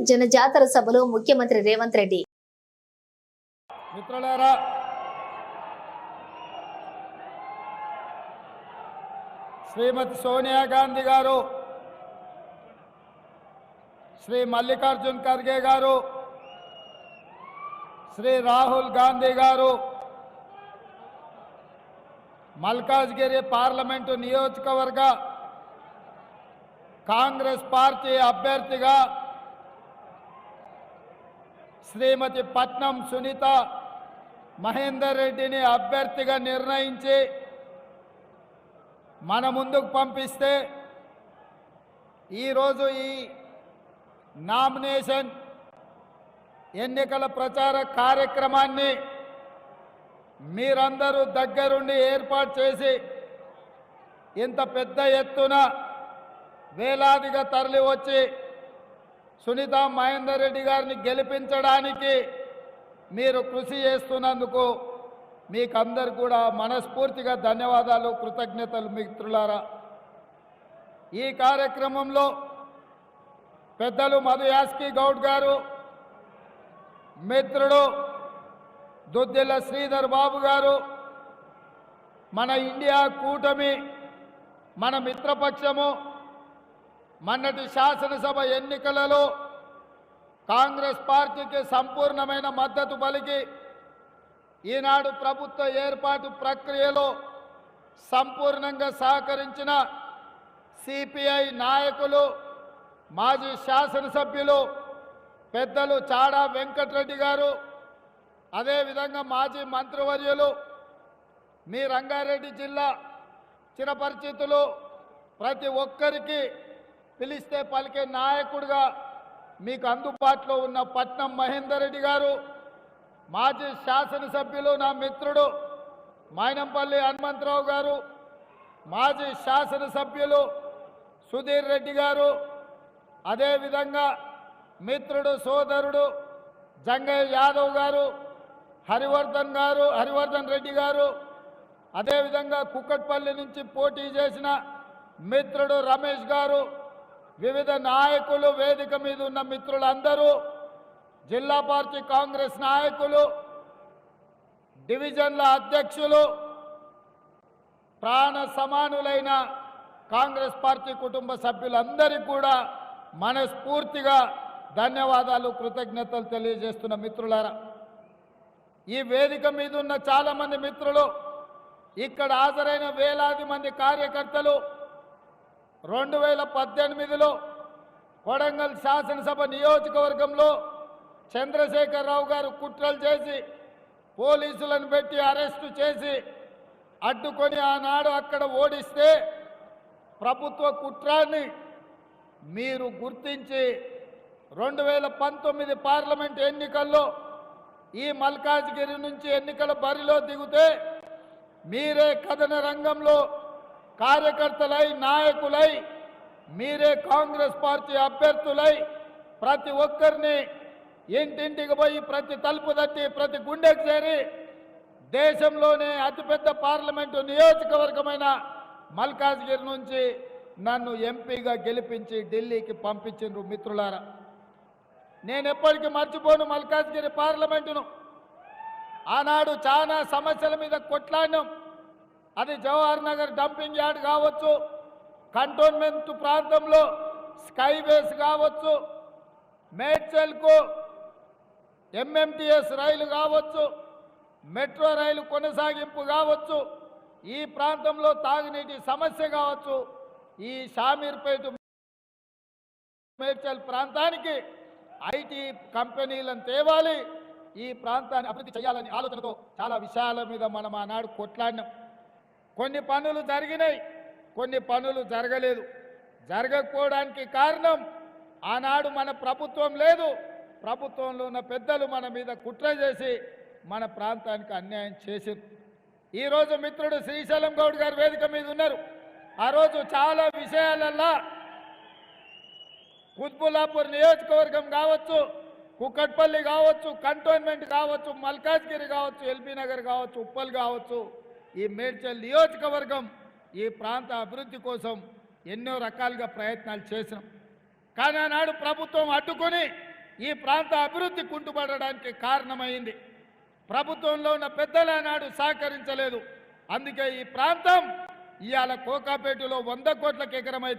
జనజాతర సభలో ముఖ్యమంత్రి రేవంత్ రెడ్డి. మిత్రులారా, శ్రీమతి సోనియా గాంధీ గారు, శ్రీ మల్లికార్జున్ ఖర్గే గారు, శ్రీ రాహుల్ గాంధీ గారు మల్కాజ్గిరి పార్లమెంటు నియోజకవర్గ కాంగ్రెస్ పార్టీ అభ్యర్థిగా శ్రీమతి పట్నం సునీత మహేందర్ రెడ్డిని అభ్యర్థిగా నిర్ణయించి మన ముందుకు పంపిస్తే ఈరోజు ఈ నామినేషన్ ఎన్నికల ప్రచార కార్యక్రమాన్ని మీరందరూ దగ్గరుండి ఏర్పాటు చేసి ఇంత పెద్ద ఎత్తున వేలాదిగా తరలి వచ్చి సునీత మహేందర్ రెడ్డి గారిని గెలిపించడానికి మీరు కృషి చేస్తున్నందుకు మీకు అందరు కూడా మనస్ఫూర్తిగా ధన్యవాదాలు, కృతజ్ఞతలు. మిత్రులారా, ఈ కార్యక్రమంలో పెద్దలు మధు యాస్కి గౌడ్ గారు, మిత్రుడు దుద్దిల్ల శ్రీధర్ బాబు గారు, మన ఇండియా కూటమి, మన మిత్రపక్షము మొన్నటి శాసనసభ ఎన్నికలలో కాంగ్రెస్ పార్టీకి సంపూర్ణమైన మద్దతు పలికి ఈనాడు ప్రభుత్వ ఏర్పాటు ప్రక్రియలో సంపూర్ణంగా సహకరించిన సిపిఐ నాయకులు, మాజీ శాసనసభ్యులు పెద్దలు చాడా వెంకటరెడ్డి గారు, అదేవిధంగా మాజీ మంత్రివర్యులు, మీ రంగారెడ్డి జిల్లా చిరపరిచితులు, ప్రతి ఒక్కరికి పిలిస్తే పలికే నాయకుడిగా మీకు అందుబాటులో ఉన్న పట్నం మహేందర్ రెడ్డి గారు, మాజీ శాసనసభ్యులు నా మిత్రుడు మైనంపల్లి హనుమంతరావు గారు, మాజీ శాసనసభ్యులు సుధీర్ రెడ్డి గారు, అదేవిధంగా మిత్రుడు సోదరుడు జంగయ్య యాదవ్ గారు, హరివర్ధన్ రెడ్డి గారు, అదేవిధంగా కుక్కట్పల్లి నుంచి పోటీ చేసిన మిత్రుడు రమేష్ గారు, వివిధ నాయకులు, వేదిక మీద ఉన్న మిత్రులందరూ, జిల్లా పార్టీ కాంగ్రెస్ నాయకులు, డివిజన్ల అధ్యక్షులు, ప్రాణ సమానులైన కాంగ్రెస్ పార్టీ కుటుంబ సభ్యులందరికీ కూడా మనస్ఫూర్తిగా ధన్యవాదాలు, కృతజ్ఞతలు తెలియజేస్తున్న మిత్రులారా, ఈ వేదిక మీద ఉన్న చాలామంది మిత్రులు, ఇక్కడ హాజరైన వేలాది మంది కార్యకర్తలు 2018లో కొడంగల్ శాసనసభ నియోజకవర్గంలో చంద్రశేఖరరావు గారు కుట్రలు చేసి పోలీసులను పెట్టి అరెస్టు చేసి అడ్డుకొని ఆనాడు అక్కడ ఓడిస్తే ప్రభుత్వ కుట్రాన్ని మీరు గుర్తించి 2019 పార్లమెంట్ ఎన్నికల్లో ఈ మల్కాజ్గిరి నుంచి ఎన్నికల బరిలో దిగితే మీరే కథన రంగంలో కార్యకర్తలై, నాయకులై, మీరే కాంగ్రెస్ పార్టీ అభ్యర్థులై ప్రతి ఒక్కరిని ఇంటింటికి పోయి ప్రతి తలుపు తట్టి ప్రతి గుండెకు చేరి దేశంలోనే అతిపెద్ద పార్లమెంటు నియోజకవర్గమైన మల్కాజ్గిరి నుంచి నన్ను ఎంపీగా గెలిపించి ఢిల్లీకి పంపించిండ్రు. మిత్రులారా, నేను ఎప్పటికీ మర్చిపోను మల్కాజ్గిరి పార్లమెంటును. ఆనాడు చాలా సమస్యల మీద కొట్లాడినాం. అది జవహర్ నగర్ డంపింగ్ యార్డ్ కావచ్చు, కంటోన్మెంట్ ప్రాంతంలో స్కైవేస్ కావచ్చు, మేడ్చల్కు ఎంఎంటీఎస్ రైలు కావచ్చు, మెట్రో రైలు కొనసాగింపు కావచ్చు, ఈ ప్రాంతంలో తాగునీటి సమస్య కావచ్చు, ఈ షామీర్పేట మేడ్చల్ ప్రాంతానికి ఐటీ కంపెనీలను తేవాలి, ఈ ప్రాంతాన్ని అభివృద్ధి చేయాలని ఆలోచనతో చాలా విషయాల మీద మనం ఆనాడు కొట్లాడినాం. కొన్ని పనులు జరిగినాయి, కొన్ని పనులు జరగలేదు. జరగకపోవడానికి కారణం ఆనాడు మన ప్రభుత్వం లేదు, ప్రభుత్వంలో ఉన్న పెద్దలు మన మీద కుట్ర చేసి మన ప్రాంతానికి అన్యాయం చేశారు. ఈరోజు మిత్రుడు శ్రీశైలం గౌడ్ గారు వేదిక మీద ఉన్నారు. ఆ రోజు చాలా విషయాలల్లో కుత్బుల్లాపూర్ నియోజకవర్గం కావచ్చు, కుక్కట్పల్లి కావచ్చు, కంటోన్మెంట్ కావచ్చు, మల్కాజ్గిరి కావచ్చు, ఎల్బీ నగర్ కావచ్చు, ఉప్పల్ కావచ్చు, ఈ మేడ్చల్ నియోజకవర్గం ఈ ప్రాంత అభివృద్ధి కోసం ఎన్నో రకాలుగా ప్రయత్నాలు చేసినాం. కానీ ఆనాడు ప్రభుత్వం అడ్డుకొని ఈ ప్రాంత అభివృద్ధి కుంటుపడడానికి కారణమైంది. ప్రభుత్వంలో ఉన్న పెద్దలు ఆనాడు సహకరించలేదు. అందుకే ఈ ప్రాంతం ఇవాళ కోకాపేటలో 100 కోట్లకు ఎకరమైతే